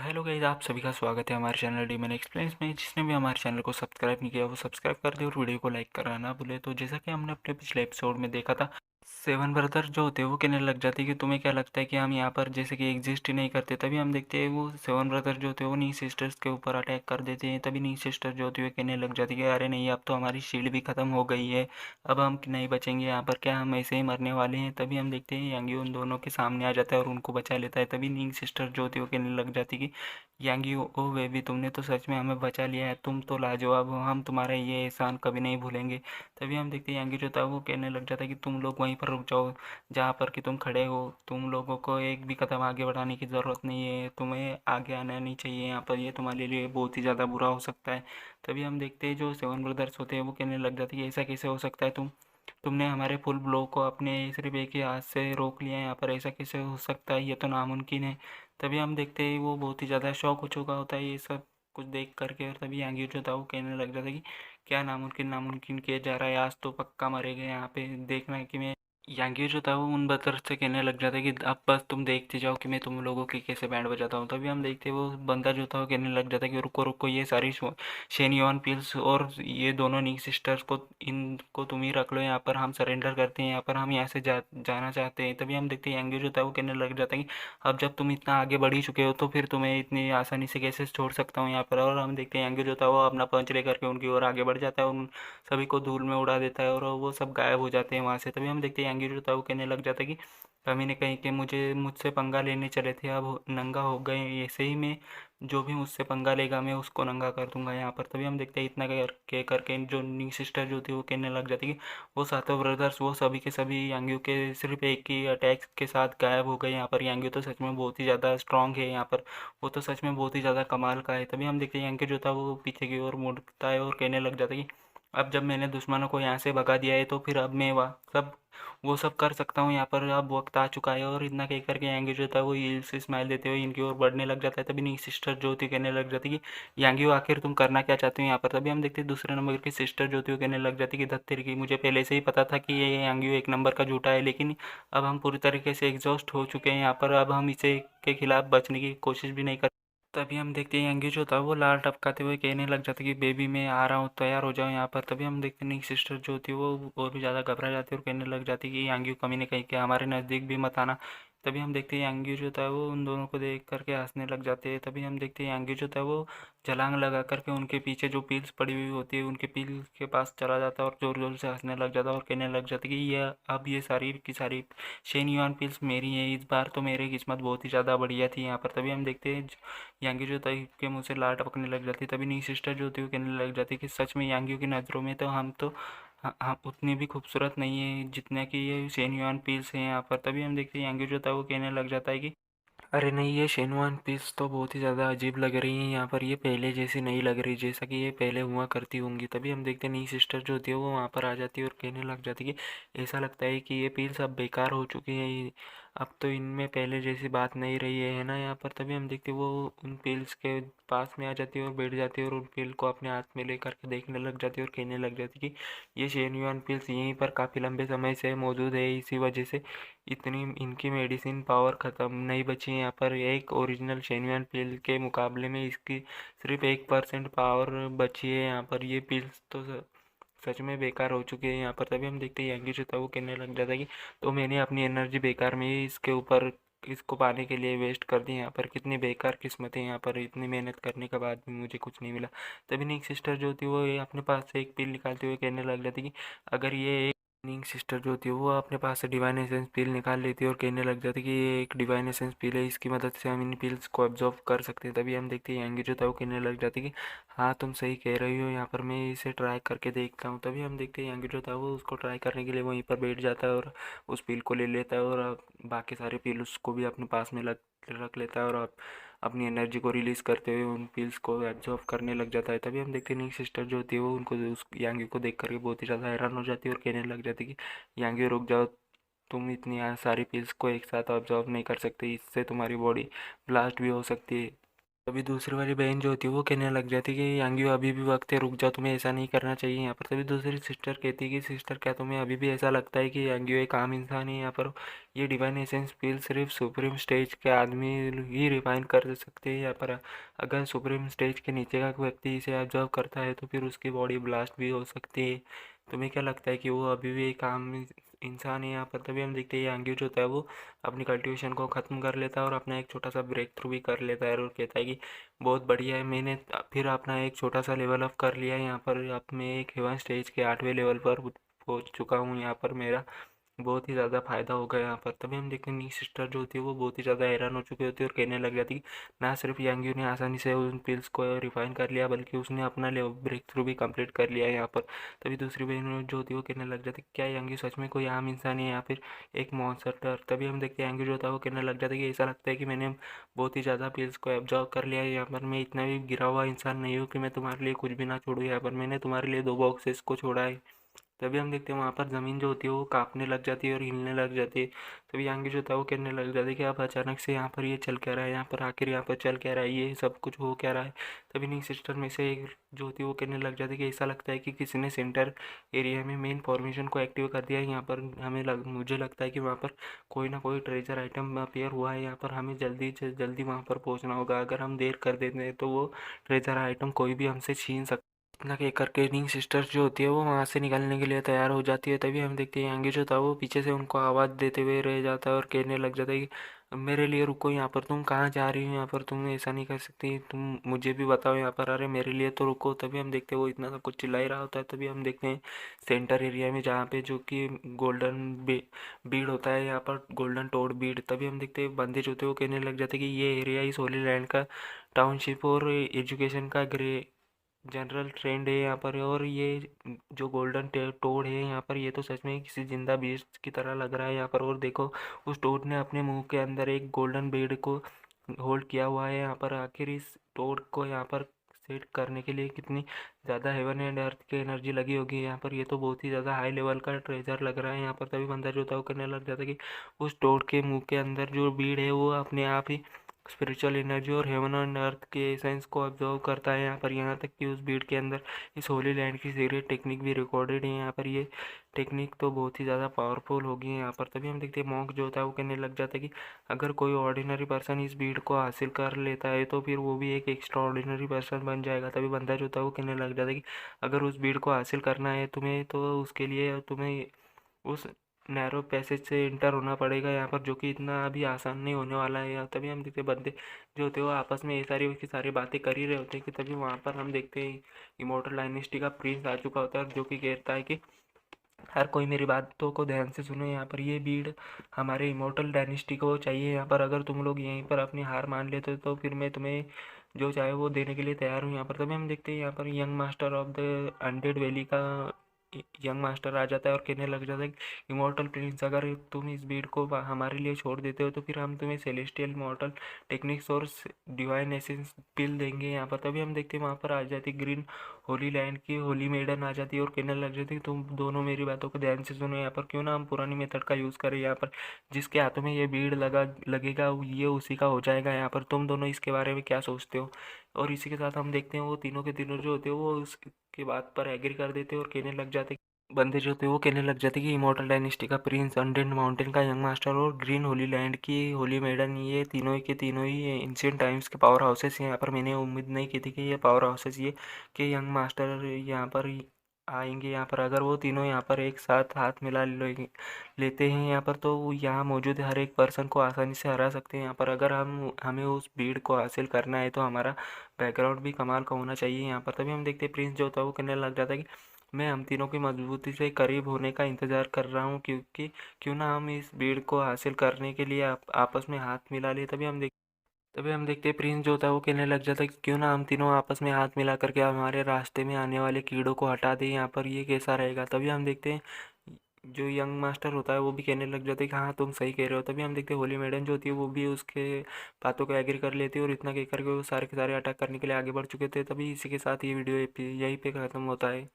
तो hello guys, आप सभी का स्वागत है हमारे चैनल डीमन एक्सप्लेन्स में। जिसने भी हमारे चैनल को सब्सक्राइब नहीं किया वो सब्सक्राइब कर दे और वीडियो को लाइक करना ना भूले। तो जैसा कि हमने अपने पिछले एपिसोड में देखा था, सेवन ब्रदर जो होते हैं वो कहने लग जाते हैं कि तुम्हें क्या लगता है कि हम यहाँ पर जैसे कि एग्जिस्ट ही नहीं करते। तभी हम देखते हैं वो सेवन ब्रदर जो होते हैं वो नी सिस्टर्स के ऊपर अटैक कर देते हैं। तभी नी सिस्टर जो होती है वो कहने लग जाती है कि अरे नहीं, अब तो हमारी शील्ड भी ख़त्म हो गई है, अब हम नहीं बचेंगे यहाँ पर, क्या हम ऐसे ही मरने वाले हैं। तभी हम देखते हैं यांगी उन दोनों के सामने आ जाता है और उनको बचा लेता है। तभी नी सिस्टर जो होती है वो कहने लग जाती है कि यांगी ओ बेबी, तुमने तो सच में हमें बचा लिया है, तुम तो लाजवाब हो, हम तुम्हारा ये एहसान कभी नहीं भूलेंगे। तभी हम देखते हैं यांगी जो था वो कहने लग जाता है कि तुम लोग वहीं पर रुक जाओ जहाँ पर कि तुम खड़े हो, तुम लोगों को एक भी कदम आगे बढ़ाने की ज़रूरत नहीं है, तुम्हें आगे आना नहीं चाहिए यहाँ पर, ये तुम्हारे लिए बहुत ही ज़्यादा बुरा हो सकता है। तभी हम देखते हैं जो सेवन ब्रदर्स होते हैं वो कहने लग जाते हैं कि ऐसा कैसे हो सकता है, तुमने हमारे फुल ब्लो को अपने सिर्फ एक ही हाथ से रोक लिया है यहाँ पर, ऐसा कैसे हो सकता है, ये तो नामुमकिन है। तभी हम देखते हैं वो बहुत ही ज़्यादा शौक हो चुका होता है ये सब कुछ देख करके। और तभी आगे जो था वो कहने लग जाता है कि क्या नामुमकिन नामुमकिन किया जा रहा है, आज तो पक्का मरेगा यहाँ पे, देखना है कि मैं। यांगी जो था वो उन बंदर से कहने लग जाता है कि अब बस तुम देखते जाओ कि मैं तुम लोगों की कैसे बैंड बजाता हूँ। तभी हम देखते हैं वो बंदा जो था वो कहने लग जाता है कि रुको रुको, ये सारी शेनियन पिल्स और ये दोनों नी सिस्टर्स को, इनको तुम ही रख लो यहाँ पर, हम सरेंडर करते हैं यहाँ पर, हम यहाँ से जाना चाहते हैं। तभी हम देखते हैं यांगी जो था वो कहने लग जाता है कि अब जब तुम इतना आगे बढ़ ही चुके हो तो फिर तुम्हें इतनी आसानी से कैसे छोड़ सकता हूँ यहाँ पर। और हम देखते हैं यांगी जो था वो अपना पंच लेकर के उनकी ओर आगे बढ़ जाता है और उन सभी को धूल में उड़ा देता है और वो सब गायब हो जाते हैं वहाँ से। तभी हम देखते हैं यांगी जो था वो कहने लग जाता है कि कभी ने कहीं के मुझसे पंगा लेने चले थे, अब नंगा हो गए, ऐसे ही मैं जो भी मुझसे पंगा लेगा मैं उसको नंगा कर दूंगा यहाँ पर। तभी हम देखते हैं इतना करके जो नी सिस्टर जो थी वो कहने लग जाती कि वो सातों ब्रदर्स वो सभी के सभी यांगियो के सिर्फ एक ही अटैक के साथ गायब हो गए यहाँ पर। यांगियो तो सच में बहुत ही ज़्यादा स्ट्रांग है यहाँ पर, वो तो सच में बहुत ही ज़्यादा कमाल का है। तभी हम देखते हैं यांगियो जो था वो पीछे की ओर मुड़ता है और कहने लग जाता है कि अब जब मैंने दुश्मनों को यहाँ से भगा दिया है तो फिर अब मैं वह सब वो सब कर सकता हूँ यहाँ पर, अब वक्त आ चुका है। और इतना कह करके यांगी जो था वो ईल से स्माइल देते हुए इनकी ओर बढ़ने लग जाता है। तभी नी सिस्टर जो थी कहने लग जाती कि यांगी आखिर तुम करना क्या चाहते हो यहाँ पर। तभी हम देखते हैं दूसरे नंबर की सिस्टर जो थी वो कहने लग जाती कि धत्तेर की, मुझे पहले से ही पता था कि ये यांगी एक नंबर का झूठा है, लेकिन अब हम पूरी तरीके से एग्जॉस्ट हो चुके हैं यहाँ पर, अब हम इसे के खिलाफ बचने की कोशिश भी नहीं कर। तभी हम देखते हैं यंगी जो था वो लाल टपकाते हुए कहने लग जाता है कि बेबी मैं आ रहा हूँ, तैयार हो जाओ यहाँ पर। तभी हम देखते हैं सिस्टर जो होती है वो और भी ज़्यादा घबरा जाती है और कहने लग जाती है कि यांगी कमी ने कहीं के हमारे नज़दीक भी मत आना। तभी हम देखते हैं यांगी जो था वो उन दोनों को देख करके हंसने लग जाते हैं। तभी हम देखते हैं यांगी जो था वो छलांग लगा करके उनके पीछे जो पील्स पड़ी हुई होती है उनके पील के पास चला जाता है और ज़ोर ज़ोर से हंसने लग जाता है और कहने लग जाता है कि ये अब ये सारी की सारी शेन पील्स मेरी हैं, इस बार तो मेरी किस्मत बहुत ही ज़्यादा बढ़िया थी यहाँ पर। तभी हम देखते हैं यांगी जो था के मुँह से लार टपकने लग जाती। तभी नी सिस्टर जो होती है वो कहने लग जाती कि सच में यांगियों की नज़रों में तो हम तो हम उतनी भी खूबसूरत नहीं है जितना कि ये शेनयुआन पील्स हैं यहाँ पर। तभी हम देखते हैं यांगी जो था वो कहने लग जाता है कि अरे नहीं, ये शेनवान पीस तो बहुत ही ज़्यादा अजीब लग रही है यहाँ पर, ये पहले जैसी नहीं लग रही जैसा कि ये पहले हुआ करती होंगी। तभी हम देखते हैं नई सिस्टर जो होती है वो वहाँ पर आ जाती है और कहने लग जाती है कि ऐसा लगता है कि ये पील्स अब बेकार हो चुकी हैं, अब तो इनमें पहले जैसी बात नहीं रही है ना यहाँ पर। तभी हम देखते हैं वो उन पील्स के पास में आ जाती है और बैठ जाती है और उन पील को अपने हाथ में लेकर के देखने लग जाती है और कहने लग जाती है कि ये शेनयुआन पील्स यहीं पर काफ़ी लंबे समय से मौजूद है, इसी वजह से इतनी इनकी मेडिसिन पावर ख़त्म नहीं बची है यहाँ पर। एक ओरिजिनल शेनवान पिल के मुकाबले में इसकी सिर्फ 1% पावर बची है यहाँ पर, ये पिल्स तो सच में बेकार हो चुके हैं यहाँ पर। तभी हम देखते हैं यंगी जो था वो कहने लग जाता है कि तो मैंने अपनी एनर्जी बेकार में ही इसके ऊपर इसको पाने के लिए वेस्ट कर दी यहाँ पर, कितनी बेकार किस्मत है यहाँ पर, इतनी मेहनत करने के बाद भी मुझे कुछ नहीं मिला। तभी नी एक सिस्टर जो थी वो ये अपने पास से एक पिल निकालते हुए कहने लग जाती कि अगर ये नींग सिस्टर जो होती है वो अपने पास से डिवाइन एसेंस पील निकाल लेती है और कहने लग जाती है कि ये एक डिवाइन एसेंस पील है, इसकी मदद से हम इन पील्स को एब्जॉर्ब कर सकते हैं। तभी हम देखते हैं यंगी जो था वो कहने लग जाती है कि हाँ तुम सही कह रही हो, यहाँ पर मैं इसे ट्राई करके देखता हूँ। तभी हम देखते हैं यंगी जो था वो उसको ट्राई करने के लिए वहीं पर बैठ जाता है और उस पील को ले लेता है और बाकी सारे पील उसको भी अपने पास में रख लेता है और अपनी एनर्जी को रिलीज़ करते हुए उन पिल्स को एब्जॉर्ब करने लग जाता है। तभी हम देखते हैं नी सिस्टर जो होती है वो उनको उस यांगी को देख करके बहुत ही ज़्यादा हैरान हो जाती है और कहने लग जाती है कि यांगी रुक जाओ, तुम इतनी सारी पिल्स को एक साथ ऑब्जॉर्व नहीं कर सकते, इससे तुम्हारी बॉडी ब्लास्ट भी हो सकती है। तभी दूसरी वाली बहन जो होती है वो कहने लग जाती है कि यांगियो अभी भी वक्त है, रुक जाओ, तुम्हें ऐसा नहीं करना चाहिए यहाँ पर। तभी दूसरी सिस्टर कहती है कि सिस्टर क्या तुम्हें अभी भी ऐसा लगता है कि यांगियो एक आम इंसान है यहाँ पर? ये डिवाइन एसेंस फील सिर्फ सुप्रीम स्टेज के आदमी ही रिफाइन कर सकते हैं यहाँ पर। अगर सुप्रीम स्टेज के नीचे का कोई व्यक्ति इसे ऑब्जर्व करता है तो फिर उसकी बॉडी ब्लास्ट भी हो सकती है। तुम्हें क्या लगता है कि वो अभी भी एक आम इंसान है यहाँ पर? तभी हम देखते हैं यांगियो जो होता है वो अपनी कल्टीवेशन को ख़त्म कर लेता है और अपना एक छोटा सा ब्रेक थ्रू भी कर लेता है और कहता है कि बहुत बढ़िया है, मैंने फिर अपना एक छोटा सा लेवल अप कर लिया है यहाँ पर। अब मैं एक हेवन स्टेज के 8वें लेवल पर पहुँच चुका हूँ यहाँ पर। मेरा बहुत ही ज़्यादा फ़ायदा होगा यहाँ पर। तभी हम देखते हैं नी सिस्टर जो होती है वो बहुत ही ज़्यादा हैरान हो चुकी होती है और कहने लग जाती है कि ना सिर्फ यांगियो ने आसानी से उन पिल्स को रिफाइन कर लिया बल्कि उसने अपना ब्रेक थ्रू भी कंप्लीट कर लिया है यहाँ पर। तभी दूसरी बहन जो होती है वो कहने लग जाती है क्या यांगियो सच में कोई आम इंसान है या फिर एक मॉन्स्टर? तभी हम देखते हैं यांगियो जो होता है वो कहने लग जाता है कि ऐसा लगता है कि मैंने बहुत ही ज़्यादा पिल्स को एब्जॉर्व कर लिया है यहाँ पर। मैं इतना भी गिरा हुआ इंसान नहीं हूँ कि मैं तुम्हारे लिए कुछ भी ना छोड़ूँ यहाँ पर। मैंने तुम्हारे लिए 2 बॉक्सेस को छोड़ा है। तभी हम देखते हैं वहाँ पर ज़मीन जो होती है वो काँपने लग जाती है और हिलने लग जाती है। तभी यांगी जो होता है वो कहने लग जाता है कि अब अचानक से यहाँ पर ये चल क्या रहा है, यहाँ पर आखिर यहाँ पर चल क्या रहा है, ये सब कुछ हो क्या रहा है? तभी नहीं सिस्टर में से एक जो होती है वो कहने लग जाती है कि ऐसा लगता है कि किसी ने सेंटर एरिया में मेन फॉर्मेशन को एक्टिव कर दिया है यहाँ पर। मुझे लगता है कि वहाँ पर कोई ना कोई ट्रेजर आइटम अपीयर हुआ है यहाँ पर। हमें जल्दी से जल्दी वहाँ पर पहुँचना होगा। अगर हम देर कर देते हैं तो वो ट्रेजर आइटम कोई भी हमसे छीन सकता। इतना कह कर के रिंग सिस्टर्स जो होती है वो वहाँ से निकलने के लिए तैयार हो जाती है। तभी हम देखते हैं यांगी जो था वो पीछे से उनको आवाज़ देते हुए रह जाता है और कहने लग जाता है कि मेरे लिए रुको यहाँ पर, तुम कहाँ जा रही हो यहाँ पर, तुम ऐसा नहीं कर सकती, तुम मुझे भी बताओ यहाँ पर, अरे मेरे लिए तो रुको। तभी हम देखते हैं वो इतना सब कुछ चिल्ला ही रहा होता है। तभी हम देखते हैं सेंटर एरिया में जहाँ पे जो कि गोल्डन बीड होता है यहाँ पर, गोल्डन टोड बीड। तभी हम देखते हैं बंदे जो होते हैं वो कहने लग जाते हैं कि ये एरिया इस होली लैंड का टाउनशिप और एजुकेशन का ग्रे जनरल ट्रेंड है यहाँ पर। और ये जो गोल्डन टोड है यहाँ पर ये तो सच में किसी जिंदा बीस्ट की तरह लग रहा है यहाँ पर। और देखो उस टोड ने अपने मुंह के अंदर एक गोल्डन बीड को होल्ड किया हुआ है यहाँ पर। आखिर इस टोड को यहाँ पर सेट करने के लिए कितनी ज़्यादा हेवन एंड अर्थ की एनर्जी लगी होगी यहाँ पर। ये तो बहुत ही ज़्यादा हाई लेवल का ट्रेजर लग रहा है यहाँ पर। तभी बंदा जो था वो करने लग जाता है कि उस टोड के मुंह के अंदर जो बीड है वो अपने आप ही स्पिरिचुअल एनर्जी और हेवन एंड अर्थ के एसेंस को ऑब्जर्व करता है यहाँ पर। यहाँ तक कि उस बीड के अंदर इस होली लैंड की सीक्रेट टेक्निक भी रिकॉर्डेड है यहाँ पर। ये टेक्निक तो बहुत ही ज़्यादा पावरफुल होगी यहाँ पर। तभी हम देखते हैं मॉन्क जो होता है वो कहने लग जाता है कि अगर कोई ऑर्डिनरी पर्सन इस बीड को हासिल कर लेता है तो फिर वो भी एक एक्स्ट्रा ऑर्डिनरी पर्सन बन जाएगा। तभी बंदा जो होता है वो कहने लग जाता है कि अगर उस बीड को हासिल करना है तुम्हें तो उसके लिए तुम्हें उस नैरो पैसेज से इंटर होना पड़ेगा यहाँ पर, जो कि इतना अभी आसान नहीं होने वाला है यार। तभी हम देखते हैं बंदे जो होते हैं वो आपस में ये सारी की सारी बातें कर ही रहे होते हैं कि तभी वहाँ पर हम देखते हैं इमोर्टल डायनेस्टी का प्रिंस आ चुका होता है जो कि कहता है कि हर कोई मेरी बातों को ध्यान से सुनो यहाँ पर। ये भीड़ हमारे इमोर्टल डायनेस्टी को चाहिए यहाँ पर। अगर तुम लोग यहीं पर अपनी हार मान लेते हो तो फिर मैं तुम्हें जो चाहे वो देने के लिए तैयार हूँ यहाँ पर। तभी हम देखते हैं यहाँ पर young master of the undead valley का यंग मास्टर आ जाता है और कहने लग जाता है कि इमोर्टल प्रिंस अगर तुम इस बीड को हमारे लिए छोड़ देते हो तो फिर हम तुम्हें सेलेस्टियल मॉर्टल टेक्निक्स और डिवाइन एसेंस पिल देंगे यहाँ पर। तभी हम देखते हैं वहाँ पर आ जाती ग्रीन होली लैंड की होली मेडन आ जाती है और कहने लग जाती है तुम दोनों मेरी बातों को ध्यान से सुनो यहाँ पर। क्यों ना हम पुरानी मेथड का यूज़ करें यहाँ पर, जिसके हाथों में ये भीड़ लगेगा ये उसी का हो जाएगा यहाँ पर। तुम दोनों इसके बारे में क्या सोचते हो? और इसी के साथ हम देखते हैं वो तीनों के तीनों जो होते हैं वो उसके बात पर एग्री कर देते हैं और कहने लग जाते हैं बंदे जो थे वो कहने लग जाते कि इमोर्टल डायनेस्टी का प्रिंस, अनडेड माउंटेन का यंग मास्टर और ग्रीन होली लैंड की होली मेडन, ये तीनों के तीनों ही एंशियंट टाइम्स के पावर हाउसेस हैं यहाँ पर। मैंने उम्मीद नहीं की थी कि ये पावर हाउसेस ये कि यंग मास्टर यहाँ पर आएंगे यहाँ पर। अगर वो तीनों यहाँ पर एक साथ हाथ मिला लेते हैं यहाँ पर तो यहाँ मौजूद हर एक पर्सन को आसानी से हरा सकते हैं यहाँ पर। अगर हमें उस भीड़ को हासिल करना है तो हमारा बैकग्राउंड भी कमाल का होना चाहिए यहाँ पर। तभी हम देखते हैं प्रिंस जो होता है वो कहने लग जाता है कि मैं हम तीनों की मजबूती से करीब होने का इंतज़ार कर रहा हूँ, क्योंकि क्यों ना हम इस भीड़ को हासिल करने के लिए आपस में हाथ मिला लिए। तभी हम देखते हैं प्रिंस जो होता है वो कहने लग जाता है कि क्यों ना हम तीनों आपस में हाथ मिला करके हमारे रास्ते में आने वाले कीड़ों को हटा दें यहाँ पर, ये कैसा रहेगा? तभी हम देखते हैं जो यंग मास्टर होता है वो भी कहने लग जाता है कि हाँ तुम सही कह रहे हो। तभी हम देखते हैं होली मैडम जो होती है वो भी उसके बातों को एग्री कर लेती है और इतना कह करके वो सारे के सारे अटैक करने के लिए आगे बढ़ चुके थे। तभी इसी के साथ ये वीडियो यहीं पे ख़त्म होता है।